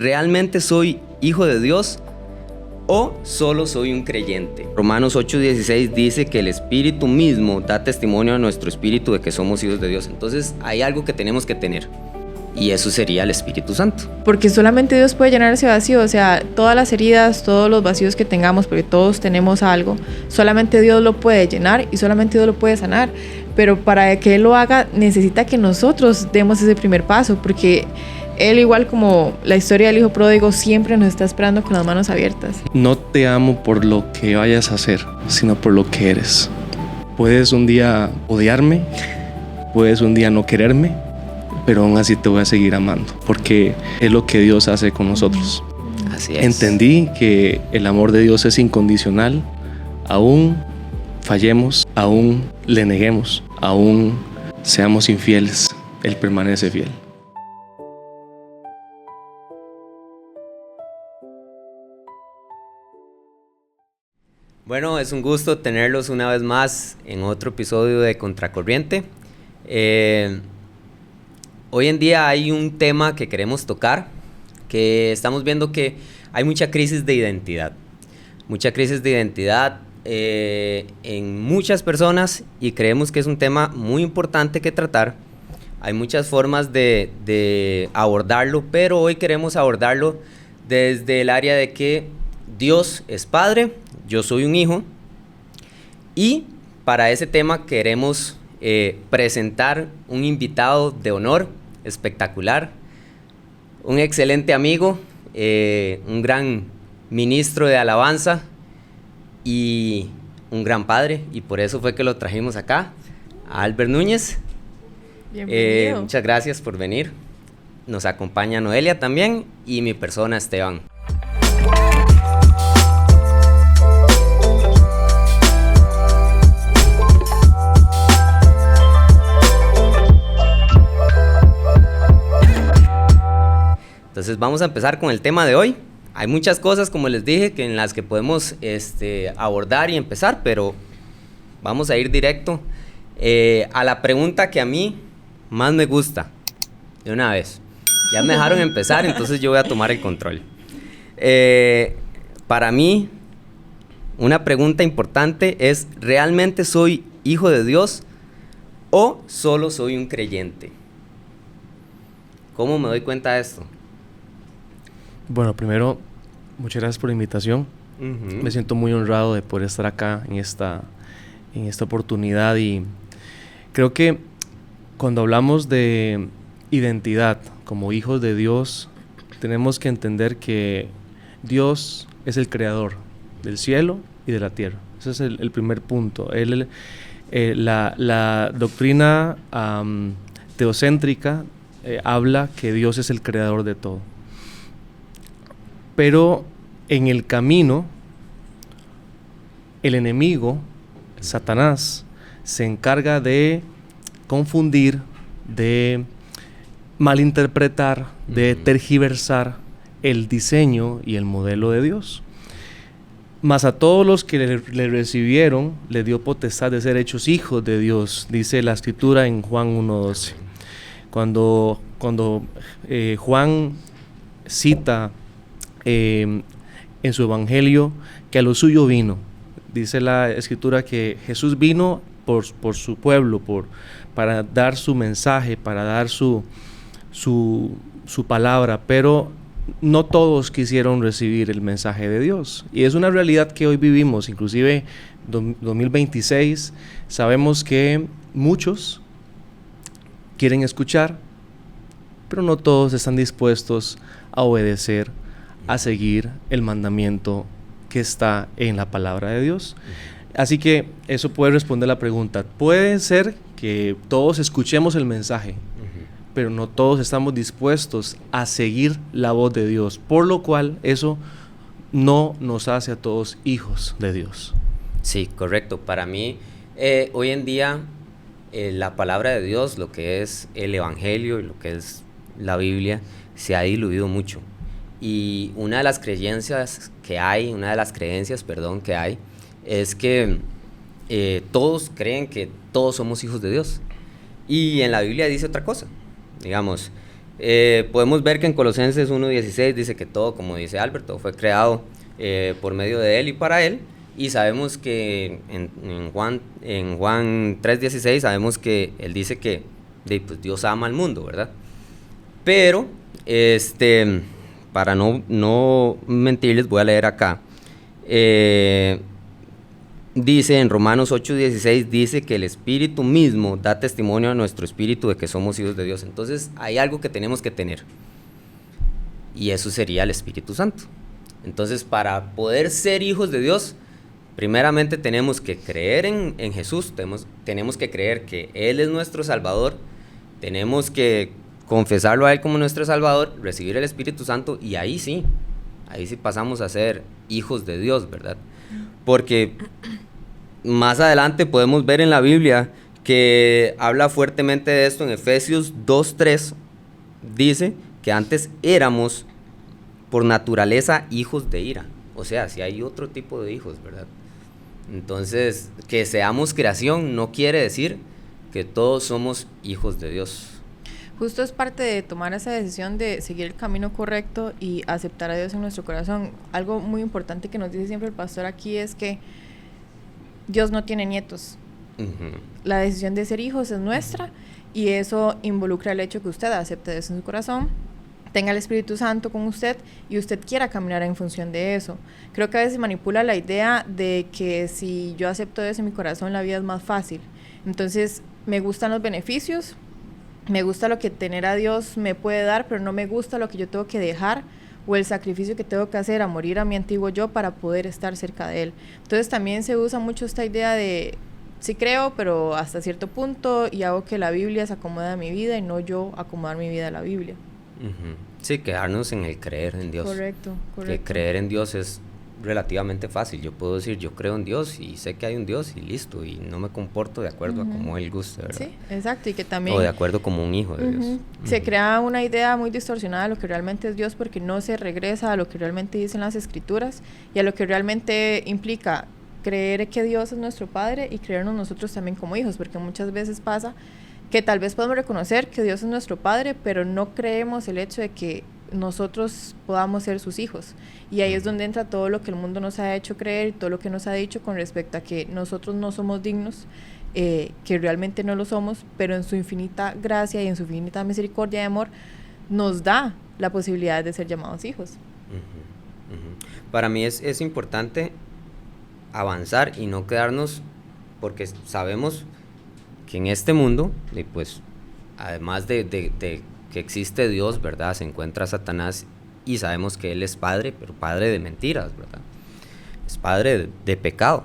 ¿realmente soy hijo de Dios o solo soy un creyente? Romanos 8:16 dice que el Espíritu mismo da testimonio a nuestro espíritu de que somos hijos de Dios. Entonces hay algo que tenemos que tener, y eso sería el Espíritu Santo. Porque solamente Dios puede llenar ese vacío, o sea, todas las heridas, todos los vacíos que tengamos, porque todos tenemos algo, solamente Dios lo puede llenar y solamente Dios lo puede sanar. Pero para que Él lo haga, necesita que nosotros demos ese primer paso, porque Él, igual como la historia del hijo pródigo, siempre nos está esperando con las manos abiertas. No te amo por lo que vayas a hacer, sino por lo que eres. Puedes un día odiarme, puedes un día no quererme, pero aún así te voy a seguir amando, porque es lo que Dios hace con nosotros. Así es. Entendí que el amor de Dios es incondicional, aún fallemos, aún le neguemos, aún seamos infieles, Él permanece fiel. Bueno, es un gusto tenerlos una vez más en otro episodio de Contracorriente. Hoy en día hay un tema que queremos tocar, que estamos viendo que hay mucha crisis de identidad. Mucha crisis de identidad en muchas personas, y creemos que es un tema muy importante que tratar. Hay muchas formas de abordarlo, pero hoy queremos abordarlo desde el área de que Dios es Padre, yo soy un hijo, y para ese tema queremos presentar un invitado de honor espectacular, un excelente amigo, un gran ministro de alabanza y un gran padre, y por eso fue que lo trajimos acá, a Albert Núñez. Bienvenido. Muchas gracias por venir. Nos acompaña Noelia también y mi persona, Esteban. Entonces vamos a empezar con el tema de hoy. Hay muchas cosas, como les dije, en las que podemos abordar y empezar, pero vamos a ir directo a la pregunta que a mí más me gusta, de una vez. Ya me dejaron empezar, entonces yo voy a tomar el control. Para mí, una pregunta importante es: ¿realmente soy hijo de Dios o solo soy un creyente? ¿Cómo me doy cuenta de esto? Bueno, primero, muchas gracias por la invitación. Uh-huh. Me siento muy honrado de poder estar acá en esta oportunidad, y creo que cuando hablamos de identidad como hijos de Dios, tenemos que entender que Dios es el creador del cielo y de la tierra. Ese es el primer punto. La doctrina teocéntrica habla que Dios es el creador de todo. Pero en el camino, el enemigo, Satanás, se encarga de confundir, de malinterpretar, de tergiversar el diseño y el modelo de Dios. Mas a todos los que le recibieron, le dio potestad de ser hechos hijos de Dios, dice la Escritura en Juan 1:12. Cuando Juan cita en su evangelio que a lo suyo vino, dice la Escritura que Jesús vino por su pueblo, para dar su mensaje, para dar su palabra, pero no todos quisieron recibir el mensaje de Dios, y es una realidad que hoy vivimos. Inclusive 2026 sabemos que muchos quieren escuchar, pero no todos están dispuestos a obedecer, a seguir el mandamiento que está en la palabra de Dios. Así que eso puede responder la pregunta. Puede ser que todos escuchemos el mensaje, pero no todos estamos dispuestos a seguir la voz de Dios, por lo cual eso no nos hace a todos hijos de Dios. Sí, correcto. Para mí, hoy en día, la palabra de Dios, lo que es el evangelio y lo que es la Biblia, se ha diluido mucho. Y una de las creencias que hay, es que todos creen que todos somos hijos de Dios. Y en la Biblia dice otra cosa. Digamos, Podemos ver que en Colosenses 1:16 dice que todo, como dice Albert, todo fue creado por medio de Él y para Él. Y sabemos que en Juan 3:16 sabemos que Él dice que pues Dios ama al mundo, ¿verdad? Pero, para no mentirles, voy a leer acá. Dice en Romanos 8:16, dice que el Espíritu mismo da testimonio a nuestro espíritu de que somos hijos de Dios. Entonces hay algo que tenemos que tener, y eso sería el Espíritu Santo. Entonces, para poder ser hijos de Dios, primeramente tenemos que creer en Jesús, tenemos que creer que Él es nuestro Salvador, tenemos que confesarlo a Él como nuestro Salvador, recibir el Espíritu Santo, y ahí sí pasamos a ser hijos de Dios, ¿verdad? Porque más adelante podemos ver en la Biblia que habla fuertemente de esto. En Efesios 2:3 dice que antes éramos por naturaleza hijos de ira. O sea, si hay otro tipo de hijos, ¿verdad? Entonces, que seamos creación no quiere decir que todos somos hijos de Dios. Justo es parte de tomar esa decisión de seguir el camino correcto y aceptar a Dios en nuestro corazón. Algo muy importante que nos dice siempre el pastor aquí es que Dios no tiene nietos. La decisión de ser hijos es nuestra, y eso involucra el hecho que usted acepte Dios en su corazón, tenga el Espíritu Santo con usted y usted quiera caminar en función de eso. Creo que a veces manipula la idea de que si yo acepto Dios en mi corazón, la vida es más fácil. Entonces, me gustan los beneficios, me gusta lo que tener a Dios me puede dar, pero no me gusta lo que yo tengo que dejar o el sacrificio que tengo que hacer a morir a mi antiguo yo para poder estar cerca de Él. Entonces también se usa mucho esta idea de sí creo, pero hasta cierto punto, y hago que la Biblia se acomode a mi vida y no yo acomodar mi vida a la Biblia. Sí, quedarnos en el creer en Dios. Correcto. Que creer en Dios es relativamente fácil. Yo puedo decir, yo creo en Dios y sé que hay un Dios y listo, y no me comporto de acuerdo a como Él guste, ¿verdad? Sí, exacto, y que también... O de acuerdo como un hijo de Dios. Se crea una idea muy distorsionada de lo que realmente es Dios, porque no se regresa a lo que realmente dicen las Escrituras y a lo que realmente implica creer que Dios es nuestro Padre y creernos nosotros también como hijos, porque muchas veces pasa que tal vez podemos reconocer que Dios es nuestro Padre, pero no creemos el hecho de que nosotros podamos ser sus hijos, y ahí es donde entra todo lo que el mundo nos ha hecho creer y todo lo que nos ha dicho con respecto a que nosotros no somos dignos, que realmente no lo somos, pero en su infinita gracia y en su infinita misericordia y amor nos da la posibilidad de ser llamados hijos. Para mí es importante avanzar y no quedarnos, porque sabemos que en este mundo, pues además de que existe Dios, ¿verdad?, se encuentra Satanás, y sabemos que Él es padre, pero padre de mentiras, ¿verdad? Es padre de pecado.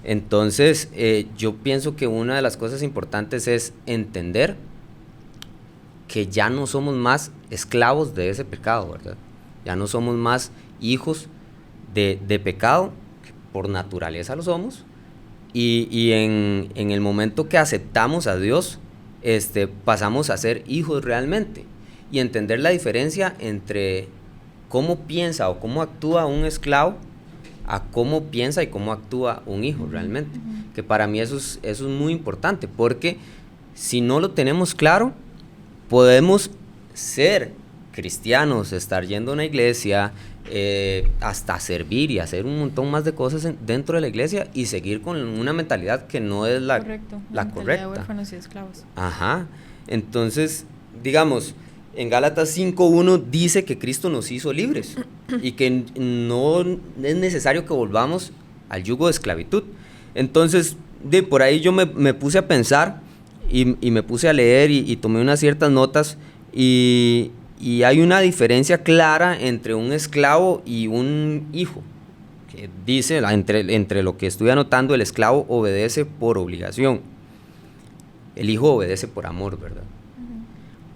Entonces, yo pienso que una de las cosas importantes es entender que ya no somos más esclavos de ese pecado, ¿verdad? Ya no somos más hijos de pecado, que por naturaleza lo somos, y en el momento que aceptamos a Dios, pasamos a ser hijos realmente, y entender la diferencia entre cómo piensa o cómo actúa un esclavo a cómo piensa y cómo actúa un hijo realmente. Que para mí eso es muy importante, porque si no lo tenemos claro, podemos ser cristianos, estar yendo a una iglesia, hasta servir y hacer un montón más de cosas dentro de la iglesia, y seguir con una mentalidad que no es la correcta. De huérfanos y esclavos. Ajá. Entonces, digamos, en Gálatas 5:1 dice que Cristo nos hizo libres y que no es necesario que volvamos al yugo de esclavitud. Entonces, por ahí yo me puse a pensar y me puse a leer y tomé unas ciertas notas, y hay una diferencia clara entre un esclavo y un hijo. Que dice, entre lo que estoy anotando, el esclavo obedece por obligación, el hijo obedece por amor, ¿verdad?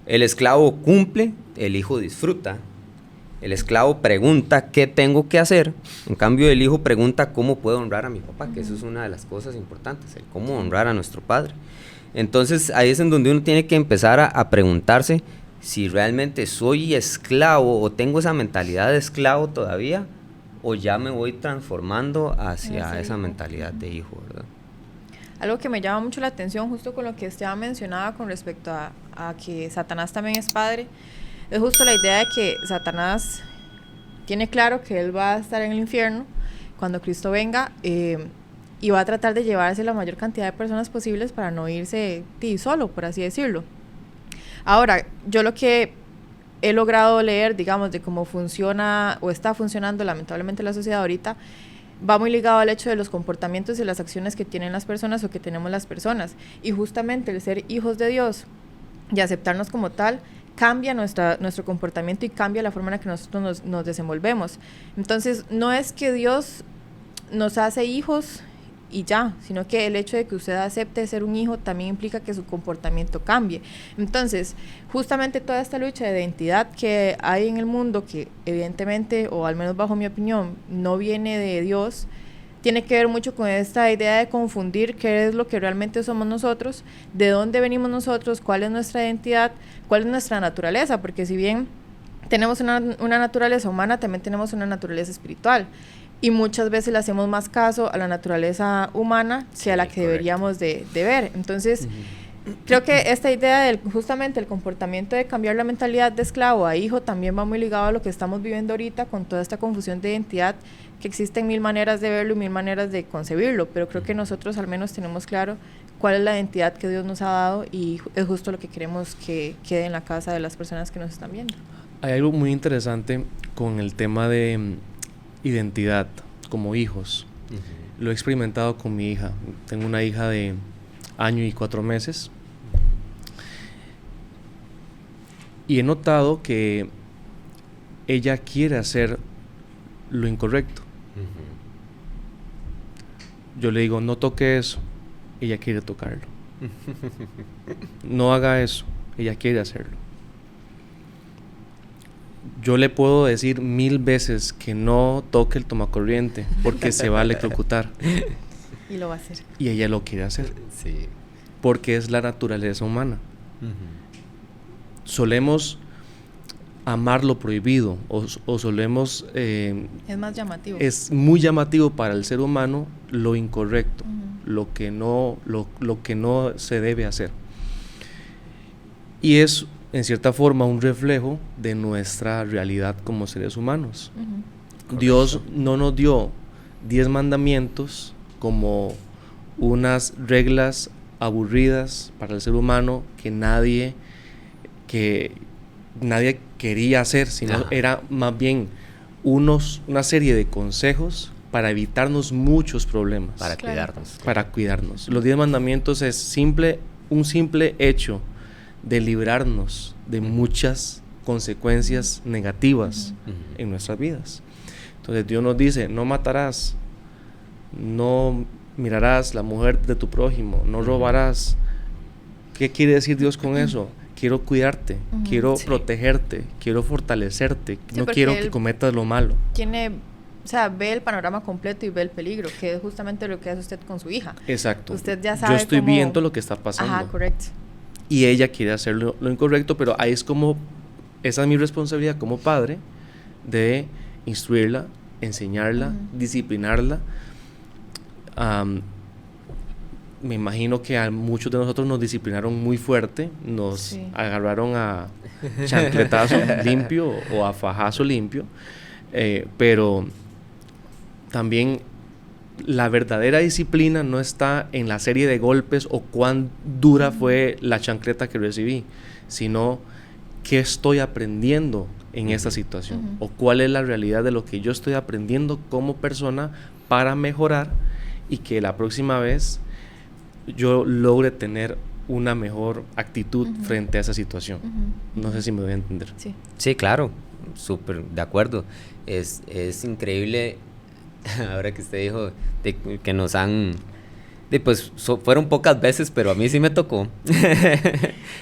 El esclavo cumple, el hijo disfruta. El esclavo pregunta qué tengo que hacer, en cambio el hijo pregunta cómo puedo honrar a mi papá, que eso es una de las cosas importantes, el cómo honrar a nuestro padre. Entonces ahí es en donde uno tiene que empezar a preguntarse si realmente soy esclavo o tengo esa mentalidad de esclavo todavía, o ya me voy transformando hacia esa mentalidad de hijo, ¿verdad? Algo que me llama mucho la atención, justo con lo que Esteban mencionaba con respecto a que Satanás también es padre, Es justo la idea de que Satanás tiene claro que él va a estar en el infierno cuando Cristo venga, y va a tratar de llevarse la mayor cantidad de personas posibles para no irse solo, por así decirlo. Ahora, yo lo que he logrado leer, digamos, de cómo funciona o está funcionando lamentablemente la sociedad ahorita, va muy ligado al hecho de los comportamientos y las acciones que tienen las personas o que tenemos las personas. Y justamente el ser hijos de Dios y aceptarnos como tal cambia nuestro comportamiento y cambia la forma en la que nosotros nos desenvolvemos. Entonces, no es que Dios nos hace hijos y ya, sino que el hecho de que usted acepte ser un hijo también implica que su comportamiento cambie. Entonces, justamente toda esta lucha de identidad que hay en el mundo, que evidentemente, o al menos bajo mi opinión, no viene de Dios, tiene que ver mucho con esta idea de confundir qué es lo que realmente somos nosotros, de dónde venimos nosotros, cuál es nuestra identidad, cuál es nuestra naturaleza, porque si bien tenemos una naturaleza humana, también tenemos una naturaleza espiritual. Y muchas veces le hacemos más caso a la naturaleza humana que a la que deberíamos de ver. Entonces, creo que esta idea del justamente el comportamiento de cambiar la mentalidad de esclavo a hijo también va muy ligado a lo que estamos viviendo ahorita con toda esta confusión de identidad, que existen mil maneras de verlo y mil maneras de concebirlo, pero creo que nosotros al menos tenemos claro cuál es la identidad que Dios nos ha dado y es justo lo que queremos que quede en la casa de las personas que nos están viendo. Hay algo muy interesante con el tema de identidad como hijos. Lo he experimentado con mi hija. Tengo una hija de 1 año y 4 meses y he notado que ella quiere hacer lo incorrecto. Yo le digo, no toque eso, ella quiere tocarlo. No haga eso, ella quiere hacerlo. Yo le puedo decir 1000 veces que no toque el tomacorriente porque se va a electrocutar. Y lo va a hacer. Y ella lo quiere hacer. Sí. Porque es la naturaleza humana. Solemos amar lo prohibido o solemos... es más llamativo. Es muy llamativo para el ser humano lo incorrecto, lo que no se debe hacer. Y es, en cierta forma, un reflejo de nuestra realidad como seres humanos. Dios no nos dio 10 mandamientos como unas reglas aburridas para el ser humano que nadie quería hacer, sino era más bien una serie de consejos para evitarnos muchos problemas. Para cuidarnos. Para cuidarnos. Los 10 mandamientos es un simple hecho de librarnos de muchas consecuencias negativas en nuestras vidas. Entonces Dios nos dice, no matarás, no mirarás la mujer de tu prójimo, no robarás. ¿Qué quiere decir Dios con eso? Quiero cuidarte, quiero protegerte, quiero fortalecerte, no quiero que cometas lo malo. Ve el panorama completo y ve el peligro, que es justamente lo que hace usted con su hija. Exacto. Usted ya sabe. Yo estoy viendo lo que está pasando. Ajá, correcto. Y ella quiere hacer lo incorrecto, pero ahí esa es mi responsabilidad como padre, de instruirla, enseñarla, disciplinarla. Me imagino que a muchos de nosotros nos disciplinaron muy fuerte, nos agarraron a chancletazo limpio o a fajazo limpio, pero también la verdadera disciplina no está en la serie de golpes o cuán dura fue la chancleta que recibí, sino qué estoy aprendiendo en esta situación o cuál es la realidad de lo que yo estoy aprendiendo como persona para mejorar y que la próxima vez yo logre tener una mejor actitud frente a esa situación. No sé si me voy a entender. Sí, claro, súper de acuerdo. Es increíble, ahora que usted dijo que nos han... fueron pocas veces, pero a mí sí me tocó.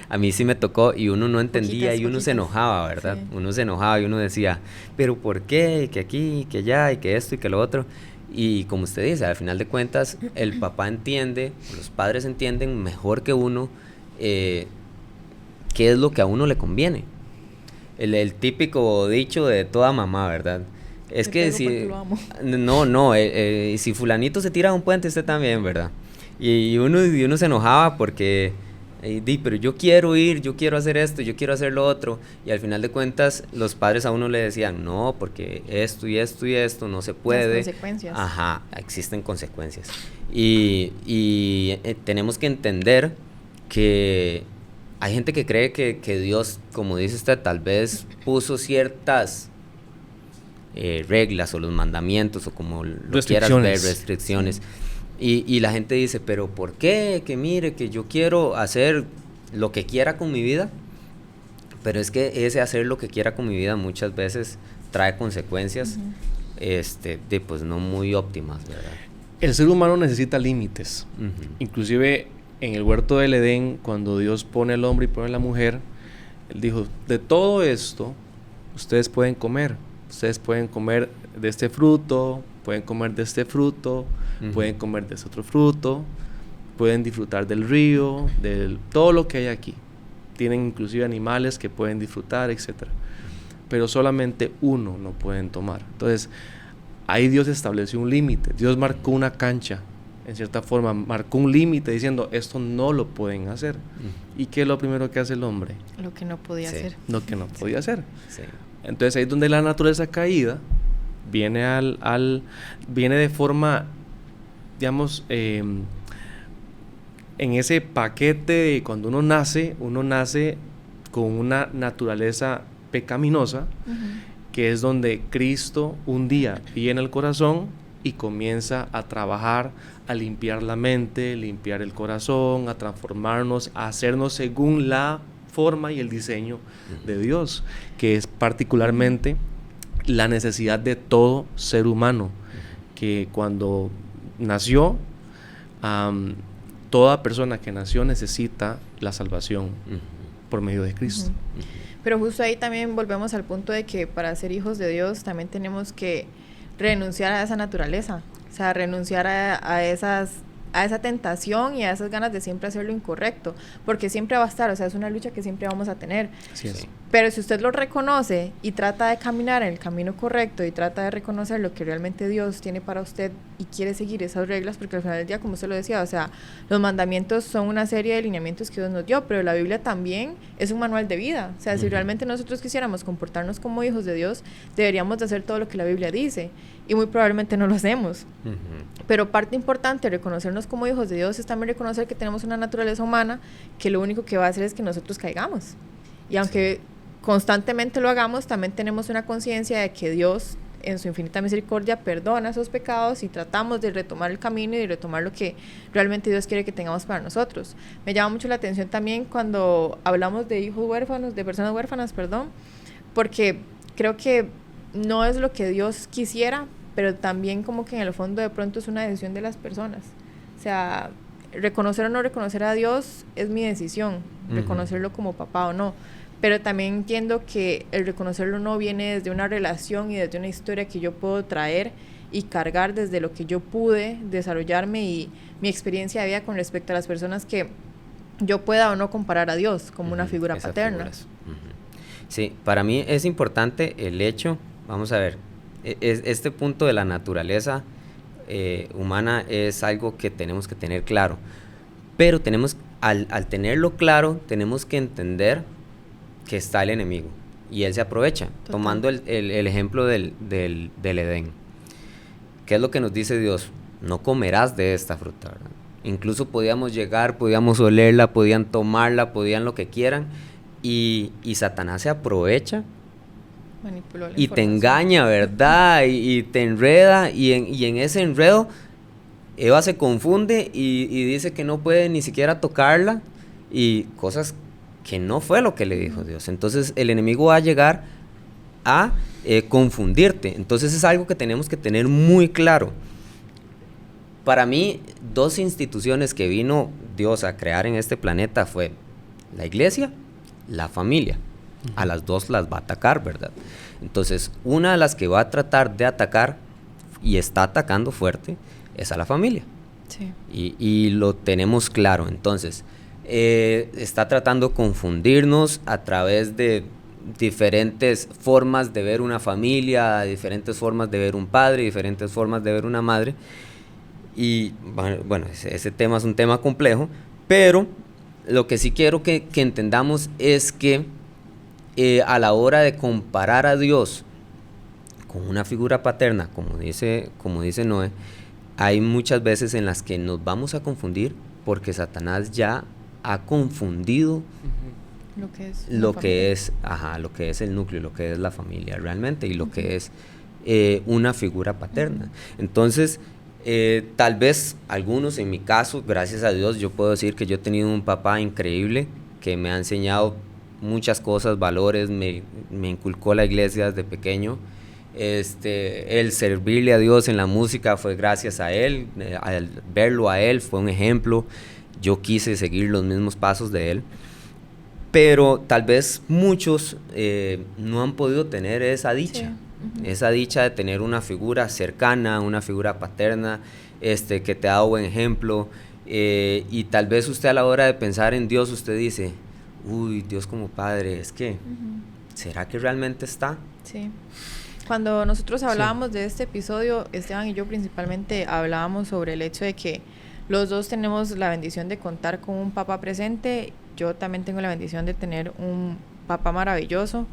A mí sí me tocó y uno no entendía y uno se enojaba, ¿verdad? Sí. Uno se enojaba y uno decía, ¿pero por qué? Que aquí, que allá, y que esto y que lo otro. Y como usted dice, al final de cuentas, el papá entiende, los padres entienden mejor que uno qué es lo que a uno le conviene. El típico dicho de toda mamá, ¿verdad? Es que si... si fulanito se tira a un puente, usted también, ¿verdad? Y uno se enojaba porque Pero yo quiero ir, yo quiero hacer esto, yo quiero hacer lo otro. Y al final de cuentas, los padres a uno le decían, no, porque esto y esto y esto no se puede. Las consecuencias. Ajá, existen consecuencias. Y tenemos que entender que hay gente que cree que Dios, como dice usted, tal vez puso ciertas reglas o los mandamientos o como lo quieras ver, restricciones. Y la gente dice, pero ¿por qué? Que mire, que yo quiero hacer lo que quiera con mi vida. Pero es que ese hacer lo que quiera con mi vida muchas veces trae consecuencias pues no muy óptimas, ¿verdad? El ser humano necesita límites. Inclusive en el huerto del Edén, cuando Dios pone al hombre y pone a la mujer, Él dijo, de todo esto, ustedes pueden comer. Ustedes pueden comer de este fruto, pueden comer de este fruto, pueden comer de este otro fruto, pueden disfrutar del río, de todo lo que hay aquí. Tienen inclusive animales que pueden disfrutar, etc. Pero solamente uno no pueden tomar. Entonces, ahí Dios estableció un límite. Dios marcó una cancha, en cierta forma, marcó un límite diciendo, esto no lo pueden hacer. ¿Y qué es lo primero que hace el hombre? Lo que no podía hacer. Lo que no podía hacer. Sí. Entonces, ahí es donde la naturaleza caída viene viene de forma, digamos, en ese paquete de cuando uno nace con una naturaleza pecaminosa, que es donde Cristo un día viene al corazón y comienza a trabajar, a limpiar la mente, limpiar el corazón, a transformarnos, a hacernos según la forma y el diseño de Dios, que es particularmente la necesidad de todo ser humano, que cuando nació, toda persona que nació necesita la salvación por medio de Cristo. Pero justo ahí también volvemos al punto de que para ser hijos de Dios también tenemos que renunciar a esa naturaleza, o sea, renunciar a esa tentación y a esas ganas de siempre hacer lo incorrecto, porque siempre va a estar, o sea, es una lucha que siempre vamos a tener. Así es. Pero si usted lo reconoce y trata de caminar en el camino correcto y trata de reconocer lo que realmente Dios tiene para usted y quiere seguir esas reglas, porque al final del día, como usted lo decía, o sea, los mandamientos son una serie de lineamientos que Dios nos dio, pero la Biblia también es un manual de vida. O sea, si realmente nosotros quisiéramos comportarnos como hijos de Dios, deberíamos de hacer todo lo que la Biblia dice, y muy probablemente no lo hacemos. Pero parte importante de reconocernos como hijos de Dios es también reconocer que tenemos una naturaleza humana que lo único que va a hacer es que nosotros caigamos. Y aunque constantemente lo hagamos, también tenemos una conciencia de que Dios en su infinita misericordia perdona esos pecados y tratamos de retomar el camino y de retomar lo que realmente Dios quiere que tengamos para nosotros. Me llama mucho la atención también cuando hablamos de hijos huérfanos, de personas huérfanas, porque creo que no es lo que Dios quisiera, pero también como que en el fondo de pronto es una decisión de las personas. O sea, reconocer o no reconocer a Dios es mi decisión, reconocerlo como papá o no. Pero también entiendo que el reconocerlo no viene desde una relación y desde una historia que yo puedo traer y cargar desde lo que yo pude desarrollarme y mi experiencia de vida con respecto a las personas que yo pueda o no comparar a Dios como una figura paterna. Sí, para mí es importante el hecho, vamos a ver, este punto de la naturaleza humana es algo que tenemos que tener claro, pero al tenerlo claro, tenemos que entender que está el enemigo y él se aprovecha. Total. Tomando el ejemplo del Edén, ¿qué es lo que nos dice Dios? No comerás de esta fruta, ¿verdad? Incluso podíamos llegar, podíamos olerla, podían tomarla, podían lo que quieran, y Satanás se aprovecha y te engaña, ¿verdad? y te enreda, y en ese enredo Eva se confunde y dice que no puede ni siquiera tocarla, y cosas que no fue lo que le dijo Dios. Entonces el enemigo va a llegar a confundirte. Entonces es algo que tenemos que tener muy claro. Para mí, 2 instituciones que vino Dios a crear en este planeta fue la iglesia, la familia. A las 2 las va a atacar, ¿verdad? Entonces, una de las que va a tratar de atacar y está atacando fuerte es a la familia. Sí. Y lo tenemos claro. Entonces, está tratando de confundirnos a través de diferentes formas de ver una familia, diferentes formas de ver un padre, diferentes formas de ver una madre. Y bueno, ese tema es un tema complejo, pero lo que sí quiero que entendamos es que a la hora de comparar a Dios con una figura paterna, como dice Noé, hay muchas veces en las que nos vamos a confundir porque Satanás ya ha confundido Lo que es lo que es el núcleo, lo que es la familia realmente y lo que es una figura paterna. Entonces, tal vez algunos, en mi caso, gracias a Dios, yo puedo decir que yo he tenido un papá increíble que me ha enseñado muchas cosas, valores, me inculcó la iglesia desde pequeño. El servirle a Dios en la música fue gracias a él, al verlo a él fue un ejemplo. Yo quise seguir los mismos pasos de él, pero tal vez muchos no han podido tener esa dicha. Sí. Esa dicha de tener una figura cercana, una figura paterna, que te da buen ejemplo, y tal vez usted a la hora de pensar en Dios, usted dice, uy, Dios como padre, es que, ¿será que realmente está? Sí. Cuando nosotros hablábamos de este episodio, Esteban y yo principalmente hablábamos sobre el hecho de que los dos tenemos la bendición de contar con un papá presente. Yo también tengo la bendición de tener un papá maravilloso,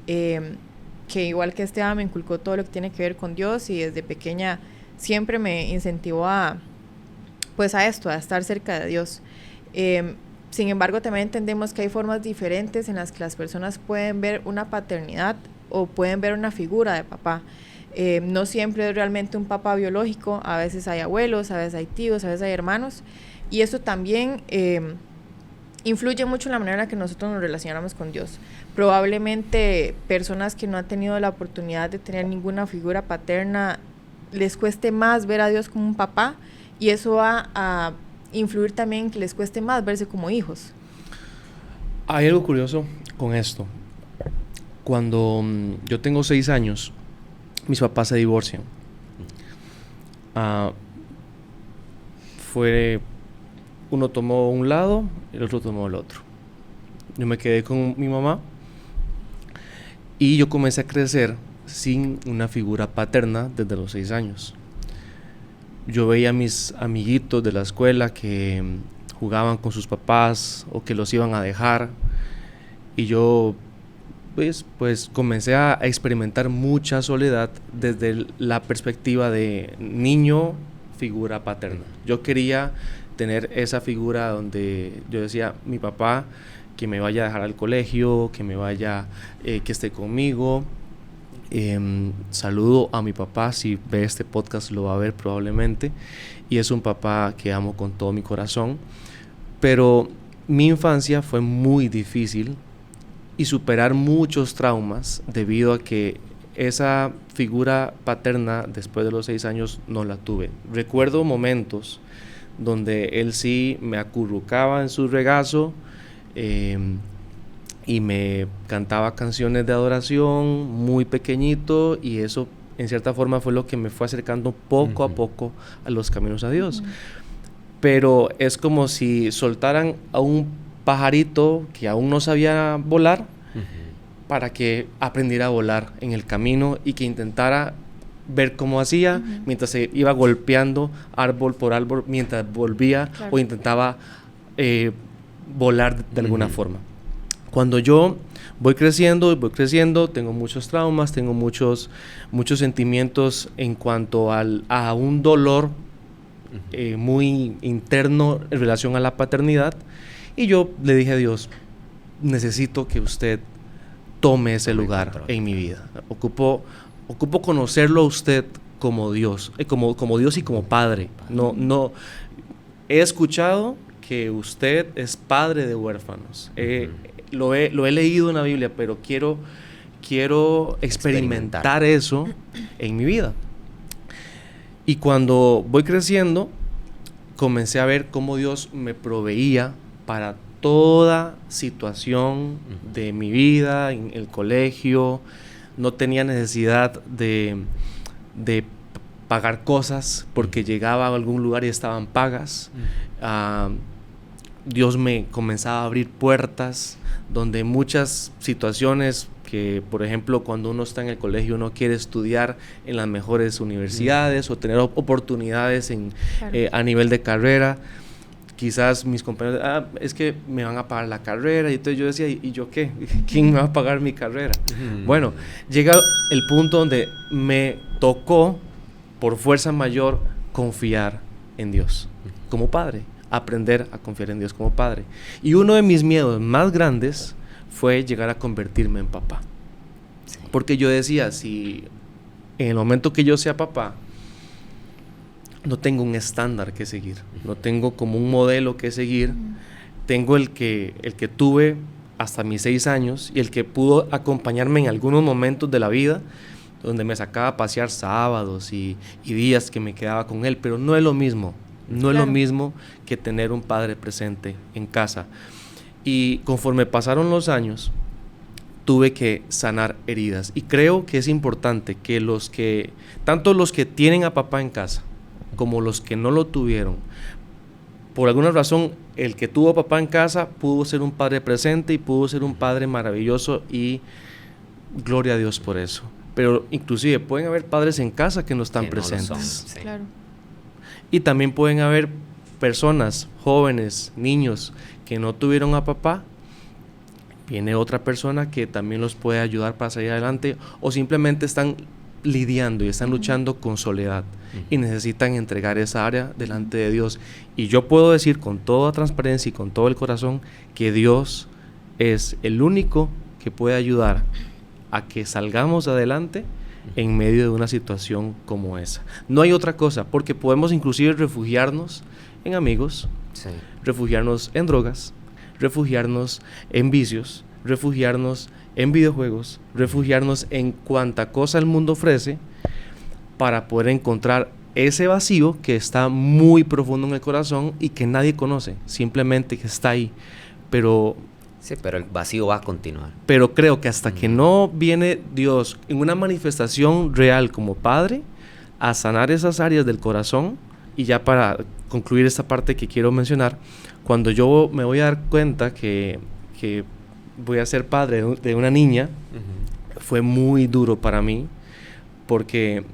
que igual que Esteban me inculcó todo lo que tiene que ver con Dios y desde pequeña siempre me incentivó a estar cerca de Dios. Sin embargo, también entendemos que hay formas diferentes en las que las personas pueden ver una paternidad o pueden ver una figura de papá. No siempre es realmente un papá biológico, a veces hay abuelos, a veces hay tíos, a veces hay hermanos, y eso también influye mucho en la manera en la que nosotros nos relacionamos con Dios. Probablemente personas que no han tenido la oportunidad de tener ninguna figura paterna les cueste más ver a Dios como un papá, y eso va a influir también en que les cueste más verse como hijos. Hay algo curioso con esto. Cuando yo tengo 6 años, mis papás se divorcian. Uno tomó un lado y el otro tomó el otro. Yo me quedé con mi mamá y yo comencé a crecer sin una figura paterna desde los 6 años. Yo veía a mis amiguitos de la escuela que jugaban con sus papás o que los iban a dejar, y yo pues comencé a experimentar mucha soledad desde la perspectiva de niño, figura paterna. Yo quería tener esa figura donde yo decía, mi papá que me vaya a dejar al colegio, que me vaya, que esté conmigo. Saludo a mi papá, si ve este podcast lo va a ver probablemente, y es un papá que amo con todo mi corazón, pero mi infancia fue muy difícil y superar muchos traumas debido a que esa figura paterna después de los 6 años no la tuve. Recuerdo momentos donde él sí me acurrucaba en su regazo y me cantaba canciones de adoración muy pequeñito, y eso en cierta forma fue lo que me fue acercando poco a poco a los caminos a Dios. Pero es como si soltaran a un pajarito que aún no sabía volar para que aprendiera a volar en el camino y que intentara ver cómo hacía mientras se iba golpeando árbol por árbol, mientras volvía o intentaba volar de alguna forma. Cuando yo voy creciendo, tengo muchos traumas, tengo muchos sentimientos en cuanto a un dolor muy interno en relación a la paternidad, y yo le dije a Dios, necesito que usted tome ese lugar en mi vida. Ocupo conocerlo a usted como Dios, como Dios y como Padre. No he escuchado que usted es padre de huérfanos. Lo he leído en la Biblia, pero quiero experimentar eso en mi vida. Y cuando voy creciendo, comencé a ver cómo Dios me proveía para toda situación de mi vida, en el colegio. No tenía necesidad de pagar cosas porque llegaba a algún lugar y estaban pagas. Dios me comenzaba a abrir puertas donde muchas situaciones que, por ejemplo, cuando uno está en el colegio, uno quiere estudiar en las mejores universidades o tener oportunidades a nivel de carrera. quizás mis compañeros, es que me van a pagar la carrera, y entonces yo decía, ¿y yo qué? ¿Quién me va a pagar mi carrera? Bueno, llega el punto donde me tocó, por fuerza mayor, confiar en Dios como padre, aprender a confiar en Dios como padre. Y uno de mis miedos más grandes fue llegar a convertirme en papá. Sí. Porque yo decía, si en el momento que yo sea papá, no tengo un estándar que seguir, no tengo como un modelo que seguir, tengo el que tuve hasta mis 6 años y el que pudo acompañarme en algunos momentos de la vida, donde me sacaba a pasear sábados y días que me quedaba con él, pero no es lo mismo, no es lo mismo que tener un padre presente en casa. Y conforme pasaron los años, tuve que sanar heridas, y creo que es importante que tanto los que tienen a papá en casa, como los que no lo tuvieron, por alguna razón, el que tuvo a papá en casa pudo ser un padre presente y pudo ser un padre maravilloso, y gloria a Dios por eso. Pero inclusive pueden haber padres en casa que no están presentes. Sí. Claro. Y también pueden haber personas, jóvenes, niños, que no tuvieron a papá. Viene otra persona que también los puede ayudar para salir adelante, o simplemente están lidiando y están luchando con soledad y necesitan entregar esa área delante de Dios. Y yo puedo decir con toda transparencia y con todo el corazón que Dios es el único que puede ayudar a que salgamos adelante en medio de una situación como esa. No hay otra cosa, porque podemos inclusive refugiarnos en amigos, sí, refugiarnos en drogas, refugiarnos en vicios, refugiarnos en videojuegos, refugiarnos en cuanta cosa el mundo ofrece, para poder encontrar ese vacío que está muy profundo en el corazón y que nadie conoce, simplemente que está ahí, pero... Sí, pero el vacío va a continuar. Pero creo que hasta que no viene Dios en una manifestación real como Padre a sanar esas áreas del corazón, y ya para concluir esta parte que quiero mencionar, cuando yo me voy a dar cuenta que voy a ser padre de una niña, fue muy duro para mí, porque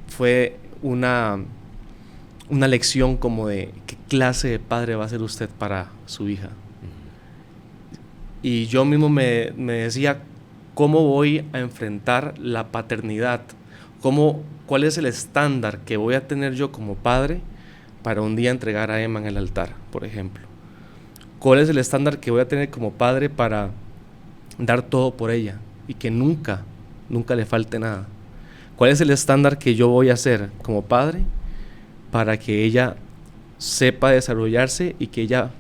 fue una lección como de qué clase de padre va a ser usted para su hija. Y yo mismo me decía, ¿cómo voy a enfrentar la paternidad? ¿Cuál es el estándar que voy a tener yo como padre para un día entregar a Emma en el altar, por ejemplo? ¿Cuál es el estándar que voy a tener como padre para dar todo por ella y que nunca le falte nada? ¿Cuál es el estándar que yo voy a hacer como padre para que ella sepa desarrollarse y que ella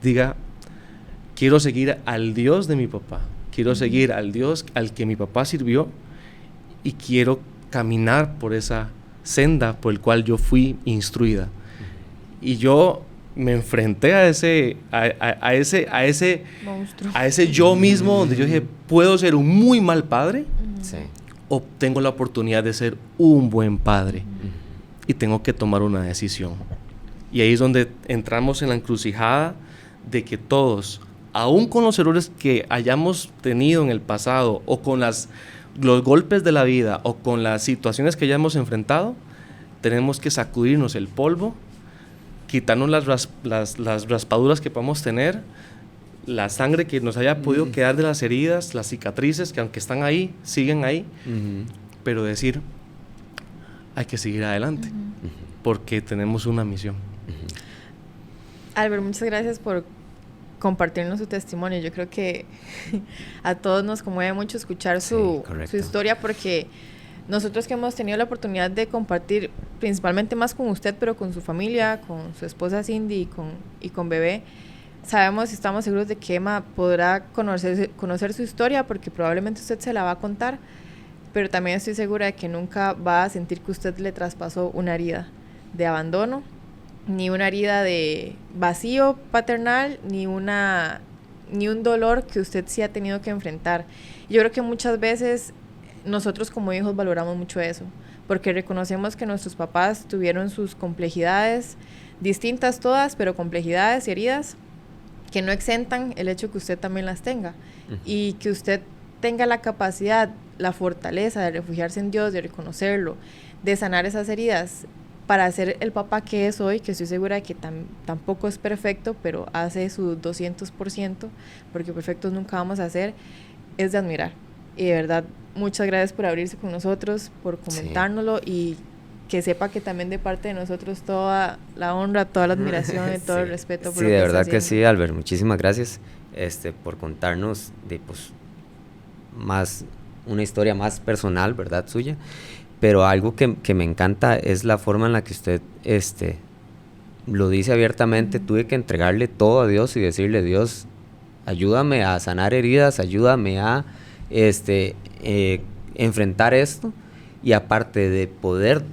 diga, quiero seguir al Dios de mi papá, quiero seguir al Dios al que mi papá sirvió, y quiero caminar por esa senda por el cual yo fui instruida? Y yo me enfrenté a ese monstruo, a ese yo mismo, donde yo dije, puedo ser un muy mal padre, sí, o tengo la oportunidad de ser un buen padre, y tengo que tomar una decisión. Y ahí es donde entramos en la encrucijada de que todos, aún con los errores que hayamos tenido en el pasado, o con los golpes de la vida, o con las situaciones que hayamos enfrentado, tenemos que sacudirnos el polvo, quitarnos las raspaduras que podamos tener, la sangre que nos haya podido quedar de las heridas, las cicatrices que aunque están ahí, siguen ahí, pero decir, hay que seguir adelante, porque tenemos una misión. Albert, muchas gracias por compartirnos su testimonio. Yo creo que a todos nos conmueve mucho escuchar su historia, porque nosotros que hemos tenido la oportunidad de compartir, principalmente más con usted, pero con su familia, con su esposa Cindy y con bebé, sabemos y estamos seguros de que Emma podrá conocer su historia, porque probablemente usted se la va a contar, pero también estoy segura de que nunca va a sentir que usted le traspasó una herida de abandono, ni una herida de vacío paternal, ni un dolor que usted sí ha tenido que enfrentar. Yo creo que muchas veces nosotros como hijos valoramos mucho eso, porque reconocemos que nuestros papás tuvieron sus complejidades, distintas todas, pero complejidades y heridas que no exentan el hecho que usted también las tenga, y que usted tenga la capacidad, la fortaleza de refugiarse en Dios, de reconocerlo, de sanar esas heridas, para ser el papá que es hoy, que estoy segura de que tampoco es perfecto, pero hace su 200%, porque perfectos nunca vamos a ser, es de admirar. Y de verdad, muchas gracias por abrirse con nosotros, por comentárnoslo, y que sepa que también de parte de nosotros toda la honra, toda la admiración y todo el respeto por lo que de está verdad que haciendo. sí, Albert, muchísimas gracias por contarnos más una historia más personal, ¿verdad? Suya, pero algo que me encanta es la forma en la que usted lo dice abiertamente. Tuve que entregarle todo a Dios y decirle: Dios, ayúdame a sanar heridas, ayúdame a enfrentar esto, y aparte de poder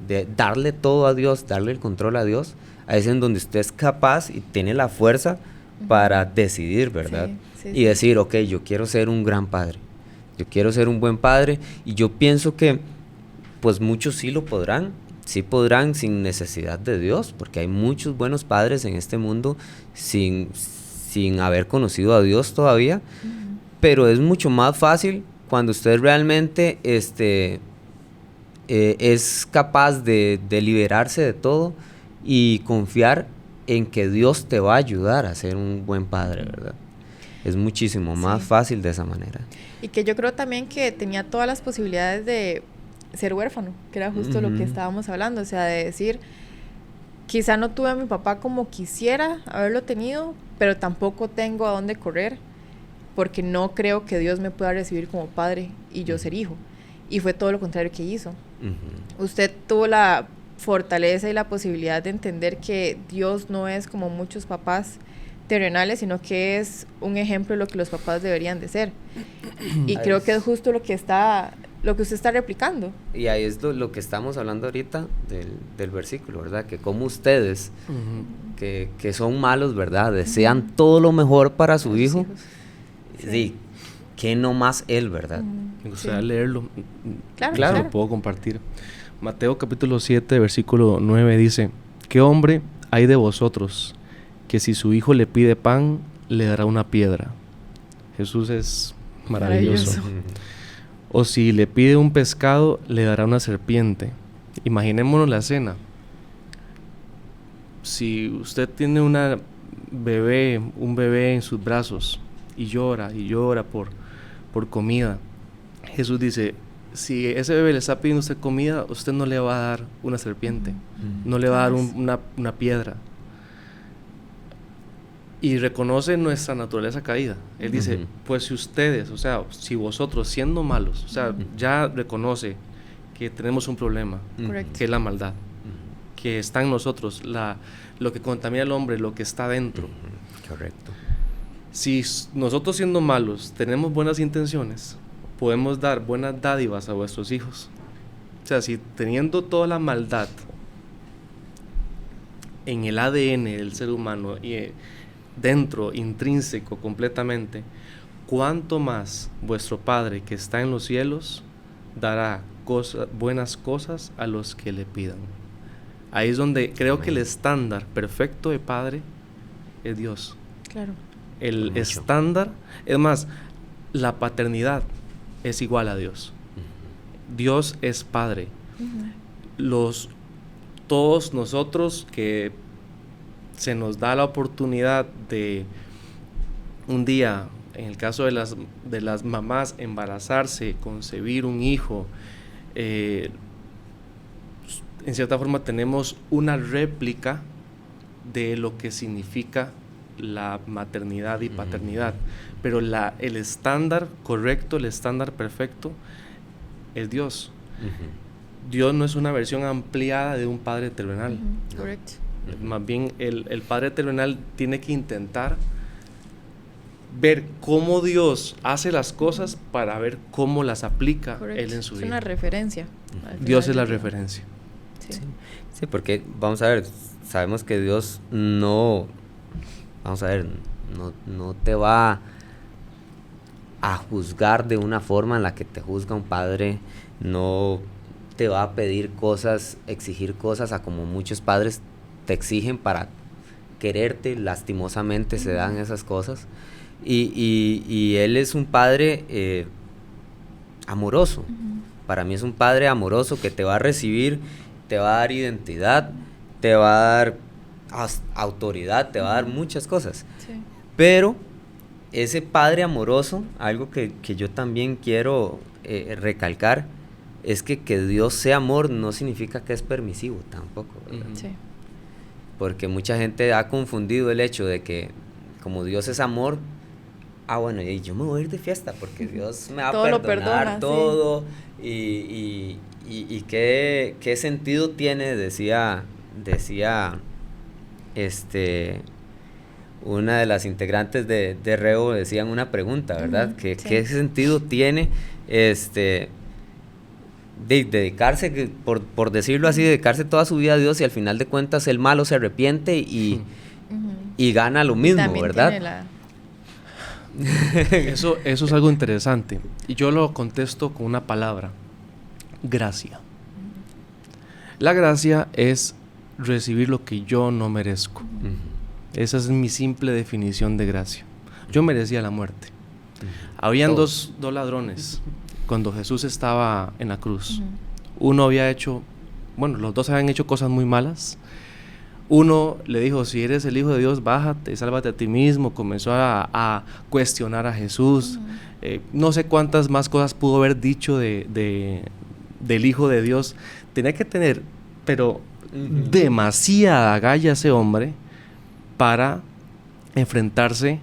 de darle todo a Dios, darle el control a Dios, ahí es en donde usted es capaz y tiene la fuerza para decidir, ¿verdad? Y decir, ok, yo quiero ser un gran padre, yo quiero ser un buen padre, y yo pienso que pues muchos sí lo podrán, sí podrán sin necesidad de Dios, porque hay muchos buenos padres en este mundo sin haber conocido a Dios todavía, pero es mucho más fácil cuando usted realmente es capaz de liberarse de todo y confiar en que Dios te va a ayudar a ser un buen padre, ¿verdad? Es muchísimo más fácil de esa manera. Y que yo creo también que tenía todas las posibilidades de ser huérfano, que era justo lo que estábamos hablando, o sea, de decir, quizá no tuve a mi papá como quisiera haberlo tenido, pero tampoco tengo a dónde correr, porque no creo que Dios me pueda recibir como padre y yo ser hijo. Y fue todo lo contrario que hizo. Usted tuvo la fortaleza y la posibilidad de entender que Dios no es como muchos papás terrenales, sino que es un ejemplo de lo que los papás deberían de ser. Y creo que es justo lo que usted está replicando. Y ahí es lo que estamos hablando ahorita del versículo, ¿verdad? Que como ustedes, que son malos, ¿verdad? Desean todo lo mejor para su hijo. Sí. Que no más él, ¿verdad? Me gustaría leerlo. Claro. Lo puedo compartir. Mateo capítulo 7, versículo 9 dice: ¿Qué hombre hay de vosotros que si su hijo le pide pan, le dará una piedra? Jesús es maravilloso. O si le pide un pescado, le dará una serpiente. Imaginémonos la escena. Si usted tiene un bebé en sus brazos y llora por comida, Jesús dice: si ese bebé le está pidiendo usted comida, usted no le va a dar una serpiente, no le va a dar una piedra. Y reconoce nuestra naturaleza caída. Él dice, pues si ustedes, o sea, si vosotros siendo malos, o sea, ya reconoce que tenemos un problema, que es la maldad, que está en nosotros, lo que contamina al hombre, lo que está dentro. Correcto. Si nosotros siendo malos tenemos buenas intenciones, podemos dar buenas dádivas a vuestros hijos. O sea, si teniendo toda la maldad en el ADN del ser humano y dentro, intrínseco completamente, cuánto más vuestro Padre que está en los cielos dará buenas cosas a los que le pidan. Ahí es donde creo que el estándar perfecto de Padre es Dios. Claro. El estándar, es más, la paternidad es igual a Dios. Dios es Padre. Todos nosotros que se nos da la oportunidad de un día, en el caso de las mamás, embarazarse, concebir un hijo, en cierta forma tenemos una réplica de lo que significa la maternidad y paternidad, pero el estándar correcto, el estándar perfecto es Dios. Dios no es una versión ampliada de un Padre terrenal. Correcto. Más bien el Padre terrenal tiene que intentar ver cómo Dios hace las cosas para ver cómo las aplica Él en su vida. Es una referencia. Dios es la referencia. Sí, porque vamos a ver, sabemos que Dios no te va a juzgar de una forma en la que te juzga un padre, no te va a pedir cosas, exigir cosas a como muchos padres te exigen para quererte. Lastimosamente se dan esas cosas, y Él es un padre amoroso. Para mí es un padre amoroso que te va a recibir te va a dar identidad, te va a dar autoridad, te va a dar muchas cosas. Sí. Pero ese padre amoroso, algo que yo también quiero recalcar, es que Dios sea amor no significa que es permisivo tampoco, ¿verdad? Sí. Porque mucha gente ha confundido el hecho de que como Dios es amor, bueno, y yo me voy a ir de fiesta porque Dios me va Todo a lo perdonar perdona, todo. Y qué sentido tiene, decía una de las integrantes de Reo, decían una pregunta, ¿verdad? Uh-huh, ¿Qué sí. sentido tiene de dedicarse, por decirlo así, dedicarse toda su vida a Dios, y al final de cuentas el malo se arrepiente y gana lo mismo, También ¿verdad? tiene la... Eso es algo interesante. Y yo lo contesto con una palabra: gracia. La gracia es recibir lo que yo no merezco. Esa es mi simple definición de gracia. Yo merecía la muerte. Habían dos ladrones cuando Jesús estaba en la cruz. Uno había hecho, los dos habían hecho cosas muy malas. Uno le dijo: si eres el Hijo de Dios, bájate, sálvate a ti mismo. Comenzó a cuestionar a Jesús. No sé cuántas más cosas pudo haber dicho del Hijo de Dios. Tenía que tener, pero demasiada galla ese hombre para enfrentarse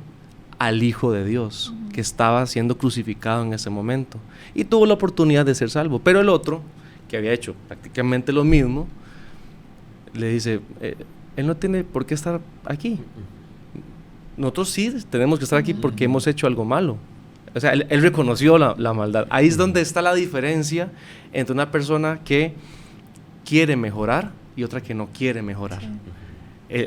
al Hijo de Dios, que estaba siendo crucificado en ese momento. Y tuvo la oportunidad de ser salvo. Pero el otro, que había hecho prácticamente lo mismo, le dice: él no tiene por qué estar aquí. Nosotros sí tenemos que estar aquí porque hemos hecho algo malo. O sea, él reconoció la maldad. Ahí es donde está la diferencia entre una persona que quiere mejorar y otra que no quiere mejorar. Sí.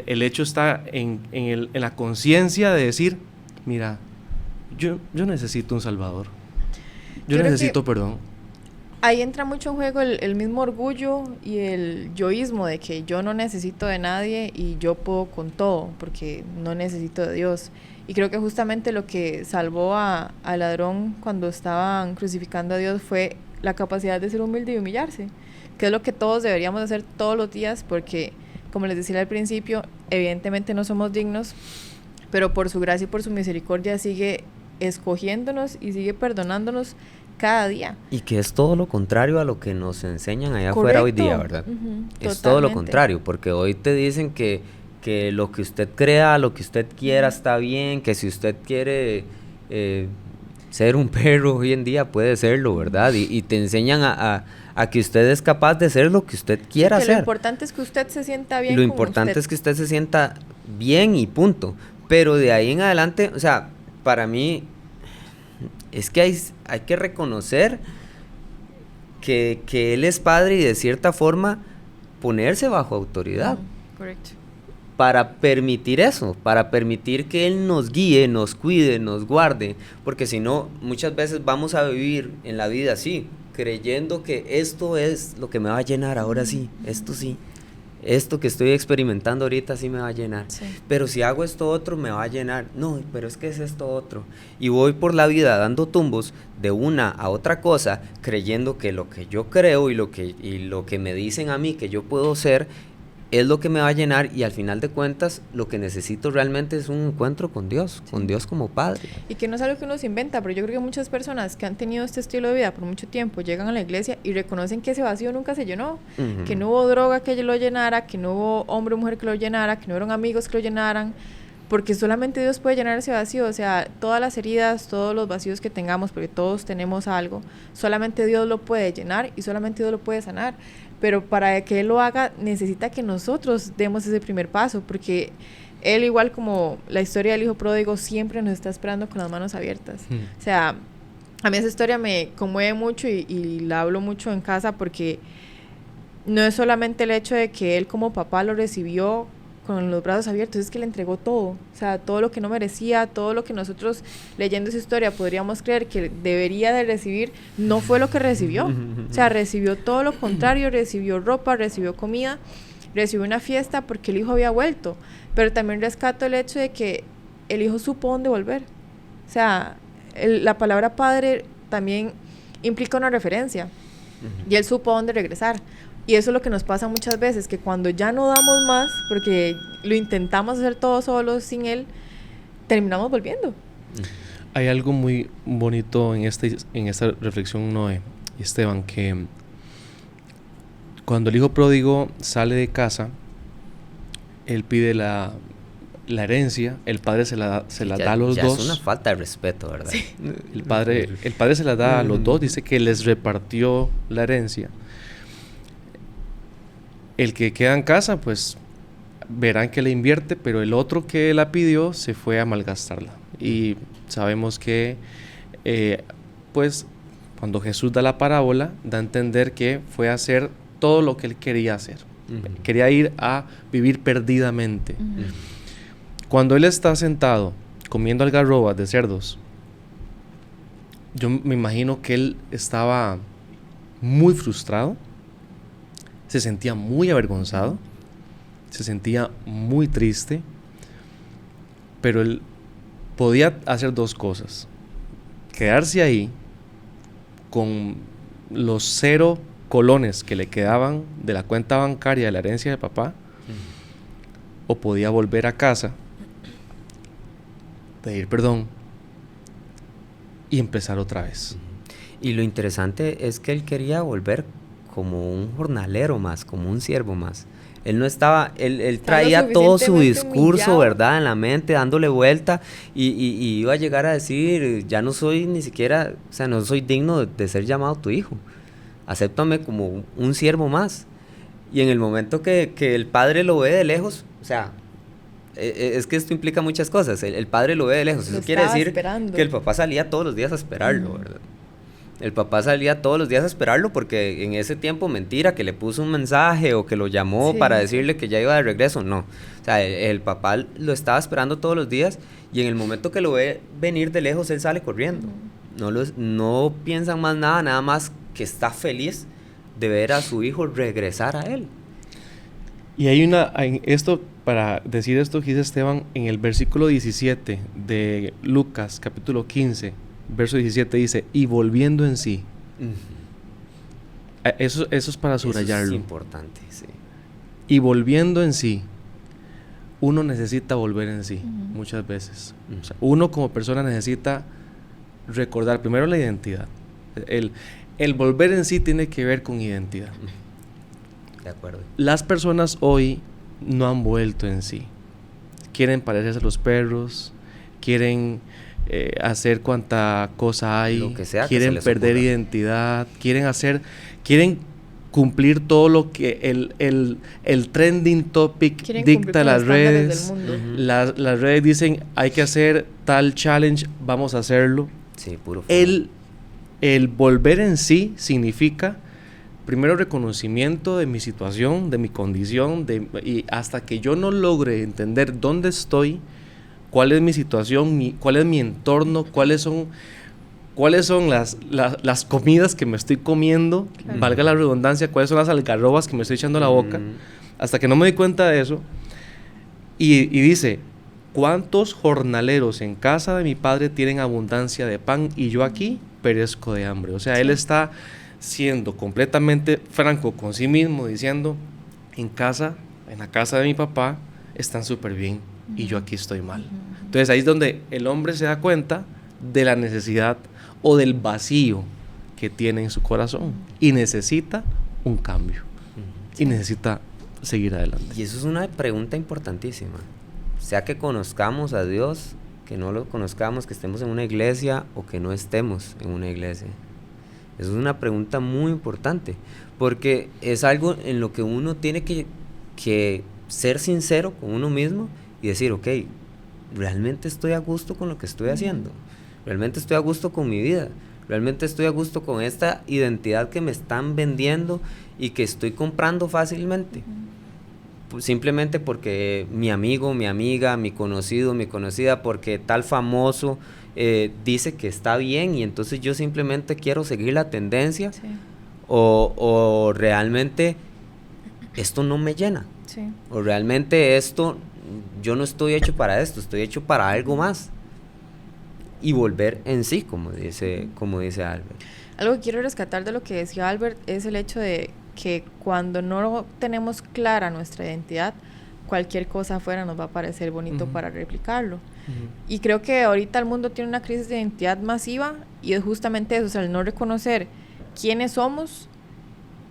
El hecho está en la conciencia de decir: mira, yo necesito un salvador. Yo necesito perdón. Ahí entra mucho en juego el mismo orgullo y el yoísmo de que yo no necesito de nadie y yo puedo con todo porque no necesito de Dios. Y creo que justamente lo que salvó al ladrón cuando estaban crucificando a Dios fue la capacidad de ser humilde y humillarse, que es lo que todos deberíamos hacer todos los días, porque, como les decía al principio, evidentemente no somos dignos, pero por su gracia y por su misericordia sigue escogiéndonos y sigue perdonándonos cada día. Y que es todo lo contrario a lo que nos enseñan allá afuera hoy día, ¿verdad? Es todo lo contrario, porque hoy te dicen que lo que usted crea, lo que usted quiera está bien, que si usted quiere ser un perro hoy en día puede serlo, ¿verdad? Y te enseñan a que usted es capaz de ser lo que usted quiera hacer. Lo importante es que usted se sienta bien. Lo importante es que usted se sienta bien y punto. Pero de ahí en adelante, o sea, para mí es que hay que reconocer que Él es Padre y de cierta forma ponerse bajo autoridad. Correcto. Para permitir eso, para permitir que Él nos guíe, nos cuide, nos guarde, porque si no, muchas veces vamos a vivir en la vida así, creyendo que esto es lo que me va a llenar, ahora sí, esto sí. Esto que estoy experimentando ahorita sí me va a llenar. Sí. Pero si hago esto otro me va a llenar. No, pero es que es esto otro. Y voy por la vida dando tumbos de una a otra cosa, creyendo que lo que yo creo y lo que me dicen a mí que yo puedo ser es lo que me va a llenar, y al final de cuentas lo que necesito realmente es un encuentro con Dios, con Dios como Padre. Y que no es algo que uno se inventa, pero yo creo que muchas personas que han tenido este estilo de vida por mucho tiempo llegan a la iglesia y reconocen que ese vacío nunca se llenó, que no hubo droga que lo llenara, que no hubo hombre o mujer que lo llenara, que no eran amigos que lo llenaran, porque solamente Dios puede llenar ese vacío. O sea, todas las heridas, todos los vacíos que tengamos, porque todos tenemos algo, solamente Dios lo puede llenar y solamente Dios lo puede sanar. Pero para que Él lo haga, necesita que nosotros demos ese primer paso, porque Él, igual como la historia del hijo pródigo, siempre nos está esperando con las manos abiertas. O sea, a mí esa historia me conmueve mucho y la hablo mucho en casa, porque no es solamente el hecho de que Él como papá lo recibió con los brazos abiertos, es que le entregó todo, o sea, todo lo que no merecía, todo lo que nosotros leyendo esa historia podríamos creer que debería de recibir, no fue lo que recibió. O sea, recibió todo lo contrario, recibió ropa, recibió comida, recibió una fiesta porque el hijo había vuelto, pero también rescato el hecho de que el hijo supo dónde volver. O sea, la palabra padre también implica una referencia, y él supo dónde regresar. Y eso es lo que nos pasa muchas veces, que cuando ya no damos más, porque lo intentamos hacer todo solos sin él, terminamos volviendo. Hay algo muy bonito en esta reflexión, Noé y Esteban, que cuando el hijo pródigo sale de casa, él pide la herencia, el padre se la da a los dos. Es una falta de respeto, ¿verdad? Sí. El padre se la da a los dos, dice que les repartió la herencia. El que queda en casa, pues verán que le invierte, pero el otro que la pidió se fue a malgastarla. Y sabemos que, pues, cuando Jesús da la parábola, da a entender que fue a hacer todo lo que él quería hacer. Quería ir a vivir perdidamente. Cuando él está sentado comiendo algarrobas de cerdos, yo me imagino que él estaba muy frustrado, se sentía muy avergonzado, se sentía muy triste, pero él podía hacer dos cosas: quedarse ahí con los 0 colones que le quedaban de la cuenta bancaria de la herencia de papá, o podía volver a casa, pedir perdón y empezar otra vez. Y lo interesante es que él quería volver como un jornalero más, como un siervo más. Él no estaba, él traía todo su discurso, humillado, ¿verdad?, en la mente, dándole vuelta, y iba a llegar a decir: ya no soy ni siquiera, o sea, no soy digno de ser llamado tu hijo, acéptame como un siervo más. Y en el momento que el padre lo ve de lejos, o sea, es que esto implica muchas cosas. El padre lo ve de lejos, eso quiere decir esperando, que el papá salía todos los días a esperarlo, ¿verdad? El papá salía todos los días a esperarlo, porque en ese tiempo, mentira, que le puso un mensaje o que lo llamó para decirle que ya iba de regreso, no. O sea, el papá lo estaba esperando todos los días, y en el momento que lo ve venir de lejos, él sale corriendo. No piensan más nada más que está feliz de ver a su hijo regresar a él. Y hay para decir esto que dice Esteban, en el versículo 17 de Lucas, capítulo 15, verso 17 dice: y volviendo en sí. Eso es para subrayarlo. Eso es importante, sí. Y volviendo en sí. Uno necesita volver en sí, muchas veces. O sea, uno como persona necesita recordar primero la identidad. El volver en sí tiene que ver con identidad. De acuerdo. Las personas hoy no han vuelto en sí. Quieren parecerse a los perros, quieren hacer cuanta cosa hay, lo que sea, quieren perder identidad, quieren cumplir todo lo que el trending topic dicta las redes. Las redes dicen: hay que hacer tal challenge, vamos a hacerlo. Sí, puro. El volver en sí significa primero reconocimiento de mi situación, de mi condición, y hasta que yo no logre entender dónde estoy, cuál es mi situación, cuál es mi entorno, cuáles son las comidas que me estoy comiendo, valga la redundancia, cuáles son las algarrobas que me estoy echando a la boca, hasta que no me doy cuenta de eso. Y dice: ¿cuántos jornaleros en casa de mi padre tienen abundancia de pan y yo aquí perezco de hambre? O sea, él está siendo completamente franco con sí mismo, diciendo: en la casa de mi papá están súper bien y yo aquí estoy mal. Entonces ahí es donde el hombre se da cuenta de la necesidad o del vacío que tiene en su corazón y necesita un cambio y necesita seguir adelante. Y eso es una pregunta importantísima. Sea que conozcamos a Dios, que no lo conozcamos, que estemos en una iglesia o que no estemos en una iglesia. Eso es una pregunta muy importante, porque es algo en lo que uno tiene que ser sincero con uno mismo y decir: ok, ¿realmente estoy a gusto con lo que estoy haciendo? ¿Realmente estoy a gusto con mi vida? ¿Realmente estoy a gusto con esta identidad que me están vendiendo y que estoy comprando fácilmente? Pues simplemente porque mi amigo, mi amiga, mi conocido, mi conocida, porque tal famoso dice que está bien, y entonces yo simplemente quiero seguir la tendencia. Sí. O realmente esto no me llena. Sí. O realmente yo no estoy hecho para esto, estoy hecho para algo más. Y volver en sí, como dice Albert. Algo que quiero rescatar de lo que decía Albert es el hecho de que cuando no tenemos clara nuestra identidad, cualquier cosa afuera nos va a parecer bonito para replicarlo. Y creo que ahorita el mundo tiene una crisis de identidad masiva y es justamente eso, o sea, el no reconocer quiénes somos,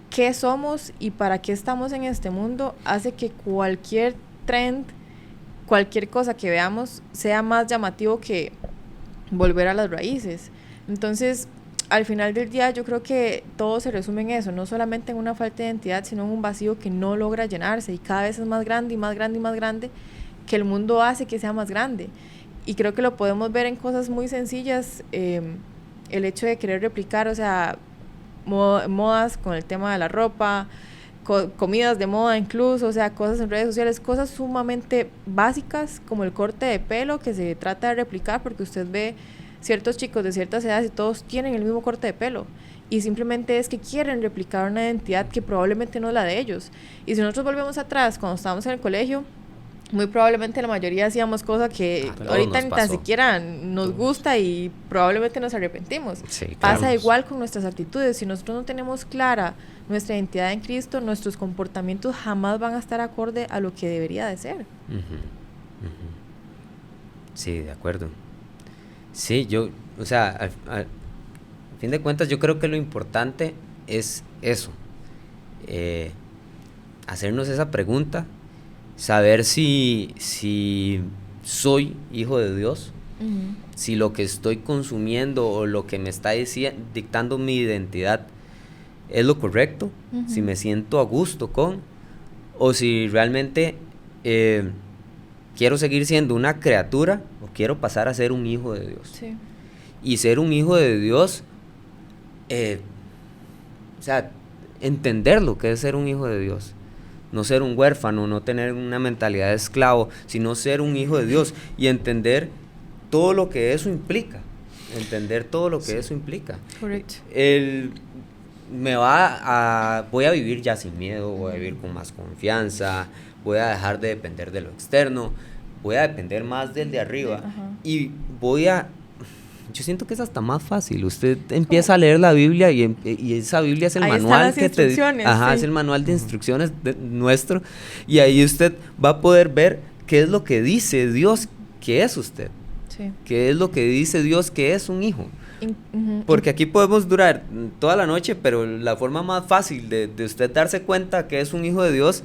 qué somos y para qué estamos en este mundo hace que cualquier trend, cualquier cosa que veamos sea más llamativo que volver a las raíces. Entonces, al final del día yo creo que todo se resume en eso, no solamente en una falta de identidad, sino en un vacío que no logra llenarse y cada vez es más grande y más grande y más grande, que el mundo hace que sea más grande. Y creo que lo podemos ver en cosas muy sencillas, el hecho de querer replicar, o sea, modas con el tema de la ropa, comidas de moda incluso, o sea, cosas en redes sociales, cosas sumamente básicas como el corte de pelo que se trata de replicar porque usted ve ciertos chicos de ciertas edades y todos tienen el mismo corte de pelo y simplemente es que quieren replicar una identidad que probablemente no es la de ellos. Y si nosotros volvemos atrás, cuando estábamos en el colegio, muy probablemente la mayoría hacíamos cosas que ahorita ni tan siquiera nos gusta y probablemente nos arrepentimos. Sí, pasa igual con nuestras actitudes. Si nosotros no tenemos clara nuestra identidad en Cristo, nuestros comportamientos jamás van a estar acorde a lo que debería de ser. Sí, de acuerdo. Sí, o sea, al fin de cuentas yo creo que lo importante es eso, hacernos esa pregunta, saber si soy hijo de Dios, si lo que estoy consumiendo o lo que me está dictando mi identidad es lo correcto, si me siento a gusto o si realmente quiero seguir siendo una criatura o quiero pasar a ser un hijo de Dios. Sí. Y ser un hijo de Dios, o sea, entender lo que es ser un hijo de Dios. No ser un huérfano, no tener una mentalidad de esclavo, sino ser un hijo de Dios y entender todo lo que eso implica. Entender todo lo que eso implica. Correcto. Voy a vivir ya sin miedo, voy a vivir con más confianza, voy a dejar de depender de lo externo, voy a depender más del de arriba. Y yo siento que es hasta más fácil. Usted empieza a leer la Biblia y esa Biblia es el manual que te... Ajá, es el manual de instrucciones nuestro. Y ahí usted va a poder ver qué es lo que dice Dios que es usted. Sí. Qué es lo que dice Dios que es un hijo. Porque aquí podemos durar toda la noche, pero la forma más fácil de usted darse cuenta que es un hijo de Dios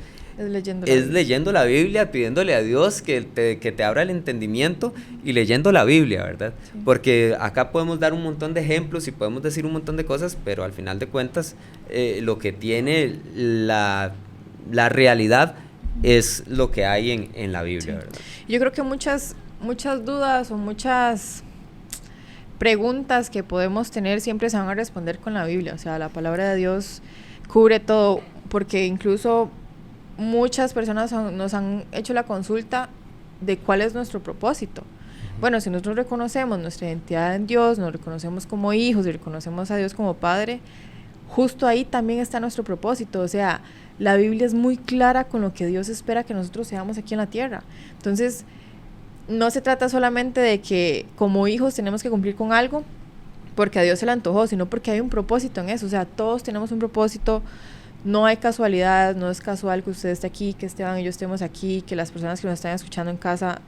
es leyendo la Biblia, pidiéndole a Dios que te abra el entendimiento y leyendo la Biblia, ¿verdad? Sí. Porque acá podemos dar un montón de ejemplos y podemos decir un montón de cosas, pero al final de cuentas lo que tiene la realidad es lo que hay en la Biblia, sí. ¿Verdad? Yo creo que muchas dudas o muchas preguntas que podemos tener siempre se van a responder con la Biblia. O sea, la palabra de Dios cubre todo, porque incluso muchas personas nos han hecho la consulta de cuál es nuestro propósito. Bueno, si nosotros reconocemos nuestra identidad en Dios, nos reconocemos como hijos y reconocemos a Dios como Padre, justo ahí también está nuestro propósito. O sea, la Biblia es muy clara con lo que Dios espera que nosotros seamos aquí en la tierra. Entonces, no se trata solamente de que como hijos tenemos que cumplir con algo porque a Dios se le antojó, sino porque hay un propósito en eso. O sea, todos tenemos un propósito. No hay casualidad, no es casual que usted esté aquí, que Esteban y yo estemos aquí, que las personas que nos están escuchando en casa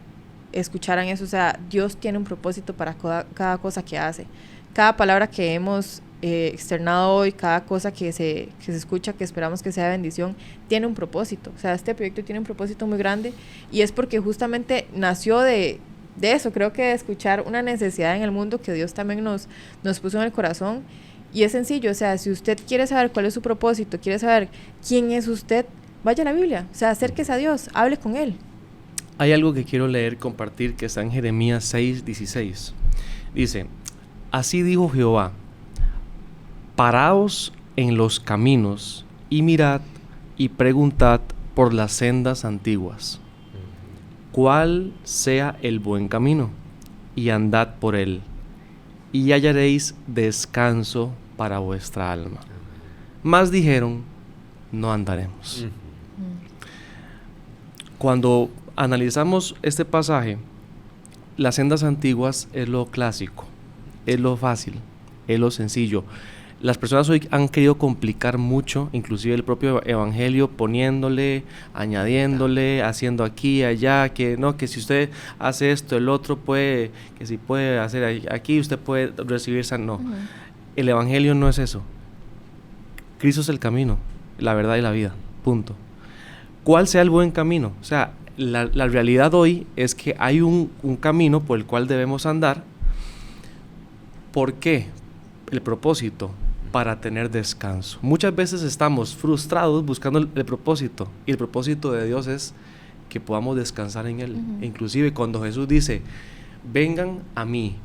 escucharan eso. O sea, Dios tiene un propósito para cada cosa que hace. Cada palabra que hemos externado hoy, cada cosa que se escucha, que esperamos que sea de bendición, tiene un propósito. O sea, este proyecto tiene un propósito muy grande y es porque justamente nació de eso. Creo que de escuchar una necesidad en el mundo que Dios también nos puso en el corazón. Y es sencillo, o sea, si usted quiere saber cuál es su propósito, quiere saber quién es usted, vaya a la Biblia, o sea, acérquese a Dios, hable con Él. Hay algo que quiero compartir, que está en Jeremías 6:16. Dice, así dijo Jehová, paraos en los caminos y mirad y preguntad por las sendas antiguas, cuál sea el buen camino, y andad por él, y hallaréis descanso para vuestra alma. Mas dijeron, no andaremos. Cuando analizamos este pasaje, las sendas antiguas es lo clásico, es lo fácil, es lo sencillo. Las personas hoy han querido complicar mucho, inclusive el propio evangelio, poniéndole, añadiéndole, haciendo aquí, allá, que no, que si usted hace esto, el otro puede, que si puede hacer aquí, usted puede recibir no. El evangelio no es eso. Cristo es el camino, la verdad y la vida, punto. ¿Cuál sea el buen camino? O sea, la realidad hoy es que hay un camino por el cual debemos andar. ¿Por qué? El propósito, para tener descanso. Muchas veces estamos frustrados buscando el propósito, y el propósito de Dios es que podamos descansar en Él. Inclusive cuando Jesús dice, vengan a mí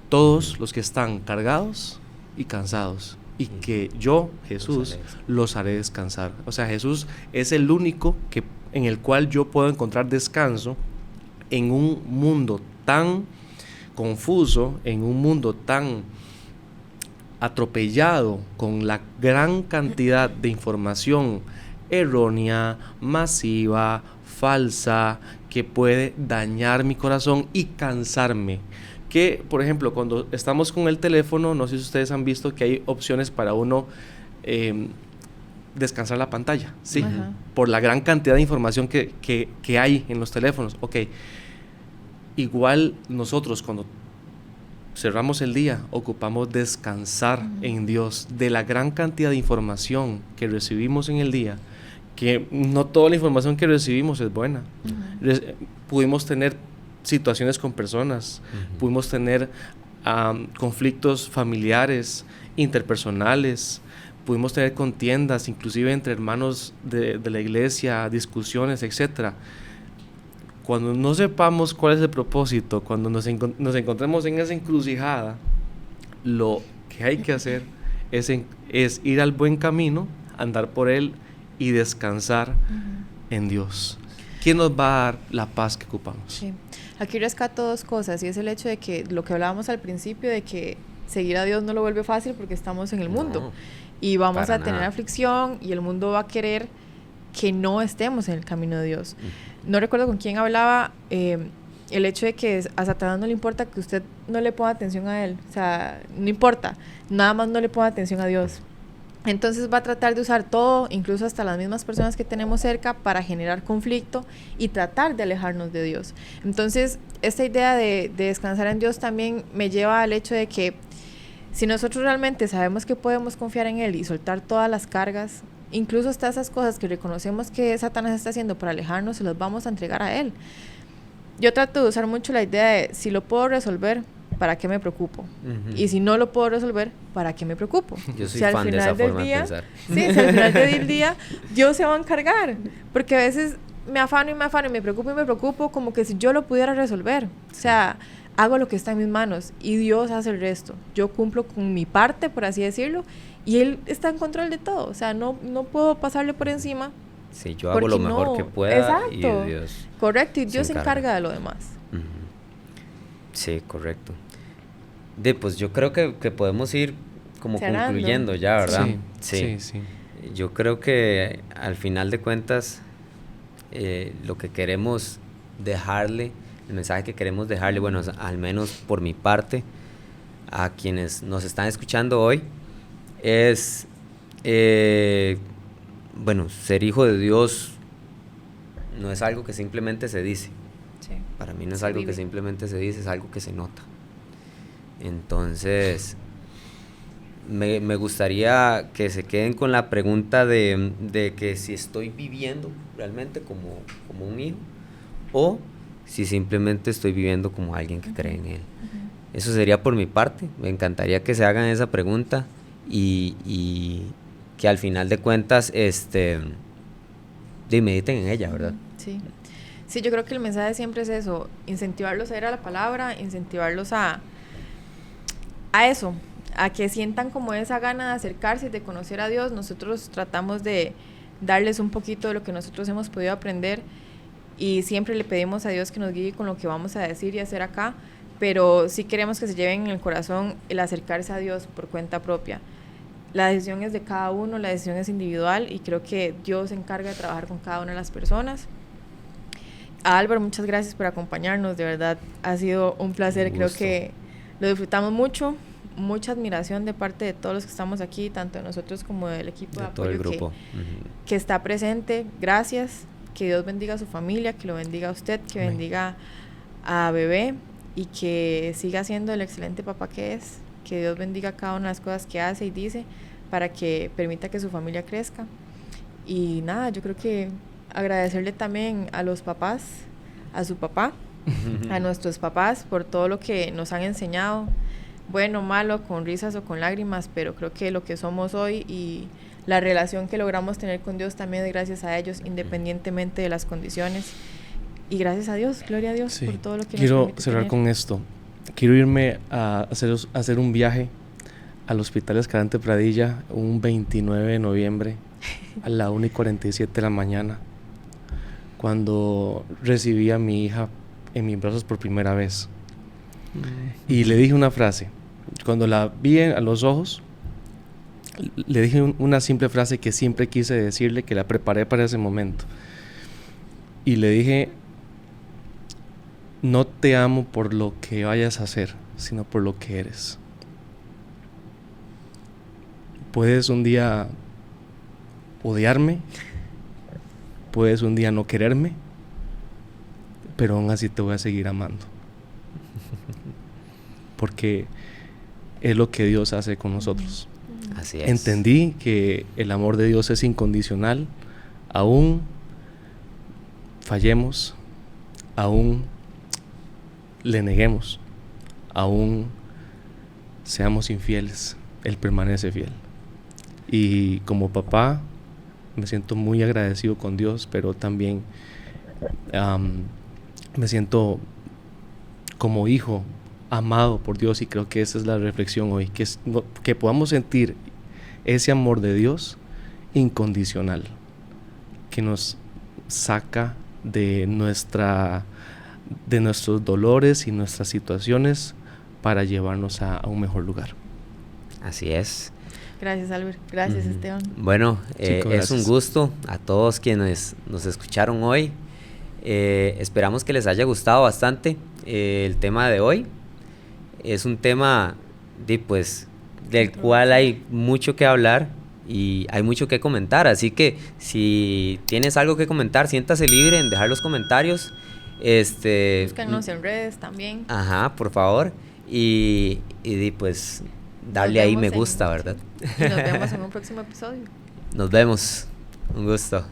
todos los que están cargados y cansados, y que yo, Jesús, los haré descansar. O sea, Jesús es el único en el cual yo puedo encontrar descanso en un mundo tan confuso, en un mundo tan atropellado con la gran cantidad de información errónea, masiva, falsa, que puede dañar mi corazón y cansarme. Que, por ejemplo, cuando estamos con el teléfono, no sé si ustedes han visto que hay opciones para uno descansar la pantalla, ¿sí? Por la gran cantidad de información que hay en los teléfonos. Ok, igual nosotros cuando cerramos el día, ocupamos descansar en Dios de la gran cantidad de información que recibimos en el día, que no toda la información que recibimos es buena. Pudimos tener situaciones con personas, pudimos tener conflictos familiares, interpersonales, pudimos tener contiendas, inclusive entre hermanos de la iglesia, discusiones, etcétera. Cuando no sepamos cuál es el propósito, cuando nos encontremos en esa encrucijada, lo que hay que hacer es ir al buen camino, andar por él y descansar en Dios. ¿Quién nos va a dar la paz que ocupamos? Sí. Aquí rescato dos cosas, y es el hecho de que lo que hablábamos al principio, de que seguir a Dios no lo vuelve fácil porque estamos en el mundo y vamos a tener aflicción, y el mundo va a querer que no estemos en el camino de Dios. No recuerdo con quién hablaba, el hecho de que a Satanás no le importa que usted no le ponga atención a él, o sea, no importa, nada más no le ponga atención a Dios. Entonces va a tratar de usar todo, incluso hasta las mismas personas que tenemos cerca, para generar conflicto y tratar de alejarnos de Dios. Entonces, esta idea de descansar en Dios también me lleva al hecho de que si nosotros realmente sabemos que podemos confiar en Él y soltar todas las cargas, incluso hasta esas cosas que reconocemos que Satanás está haciendo para alejarnos, se las vamos a entregar a Él. Yo trato de usar mucho la idea de, si lo puedo resolver, ¿para qué me preocupo? Y si no lo puedo resolver, ¿para qué me preocupo? Yo soy fan de esa forma de pensar. Sí, si al final del día Dios se va a encargar, porque a veces me afano y me preocupo como que si yo lo pudiera resolver. O sea, hago lo que está en mis manos y Dios hace el resto. Yo cumplo con mi parte, por así decirlo, y Él está en control de todo. O sea, no puedo pasarle por encima. Sí, yo hago lo mejor que pueda. Exacto. Y Dios. Correcto, y Dios se encarga de lo demás. Sí, correcto. Pues yo creo que podemos ir como cerrando. Concluyendo ya, ¿verdad? Sí. Yo creo que al final de cuentas lo que queremos dejarle, el mensaje que queremos dejarle, bueno, al menos por mi parte, a quienes nos están escuchando hoy, es, bueno, ser hijo de Dios no es algo que simplemente se dice. Sí. Para mí no es algo que simplemente se dice, es algo que se nota. Entonces, me gustaría que se queden con la pregunta de que si estoy viviendo realmente como un hijo, o si simplemente estoy viviendo como alguien que cree en Él. Eso sería por mi parte. Me encantaría que se hagan esa pregunta y que al final de cuentas mediten en ella, ¿verdad? Sí, yo creo que el mensaje siempre es eso, incentivarlos a ir a la palabra, incentivarlos a eso, a que sientan como esa gana de acercarse y de conocer a Dios. Nosotros tratamos de darles un poquito de lo que nosotros hemos podido aprender, y siempre le pedimos a Dios que nos guíe con lo que vamos a decir y hacer acá, pero sí queremos que se lleven en el corazón el acercarse a Dios por cuenta propia. La decisión es de cada uno, la decisión es individual, y creo que Dios se encarga de trabajar con cada una de las personas. A Álvaro, muchas gracias por acompañarnos, de verdad ha sido un placer. Creo que lo disfrutamos mucho, mucha admiración de parte de todos los que estamos aquí, tanto de nosotros como del equipo de todo el apoyo grupo. que está presente. Gracias, que Dios bendiga a su familia, que lo bendiga a usted, que Amén. bendiga a Bebé y que siga siendo el excelente papá que es, que Dios bendiga cada una de las cosas que hace y dice para que permita que su familia crezca. Y nada, yo creo que agradecerle también a los papás, a su papá, a nuestros papás por todo lo que nos han enseñado, bueno, malo, con risas o con lágrimas, pero creo que lo que somos hoy y la relación que logramos tener con Dios también es gracias a ellos, independientemente de las condiciones. Y gracias a Dios, gloria a Dios Sí. por todo lo que nos Quiero permite cerrar tener. con esto. Quiero irme a hacer un viaje al Hospital Escalante Pradilla un 29 de noviembre a la 1:47 de la mañana, cuando recibí a mi hija en mis brazos por primera vez. Y le dije una frase. Cuando la vi a los ojos, le dije una simple frase que siempre quise decirle, que la preparé para ese momento. Y le dije: no te amo por lo que vayas a hacer, sino por lo que eres. Puedes un día odiarme, puedes un día no quererme, pero aún así te voy a seguir amando. Porque es lo que Dios hace con nosotros. Así es. Entendí que el amor de Dios es incondicional, aún fallemos, aún le neguemos, aún seamos infieles, Él permanece fiel. Y como papá me siento muy agradecido con Dios, pero también me siento como hijo amado por Dios, y creo que esa es la reflexión hoy, que podamos sentir ese amor de Dios incondicional, que nos saca de nuestros dolores y nuestras situaciones para llevarnos a un mejor lugar. Así es. Gracias, Albert. Gracias, Esteban. Bueno, Chicos, es un gracias. gusto a todos quienes nos escucharon hoy. Esperamos que les haya gustado bastante el tema de hoy. Es un tema del cual hay mucho que hablar y hay mucho que comentar. Así que si tienes algo que comentar, siéntase libre en dejar los comentarios. Búscanos en redes también. Ajá, por favor. Y pues darle ahí me gusta, ¿verdad? Y nos vemos en un próximo episodio. Nos vemos. Un gusto.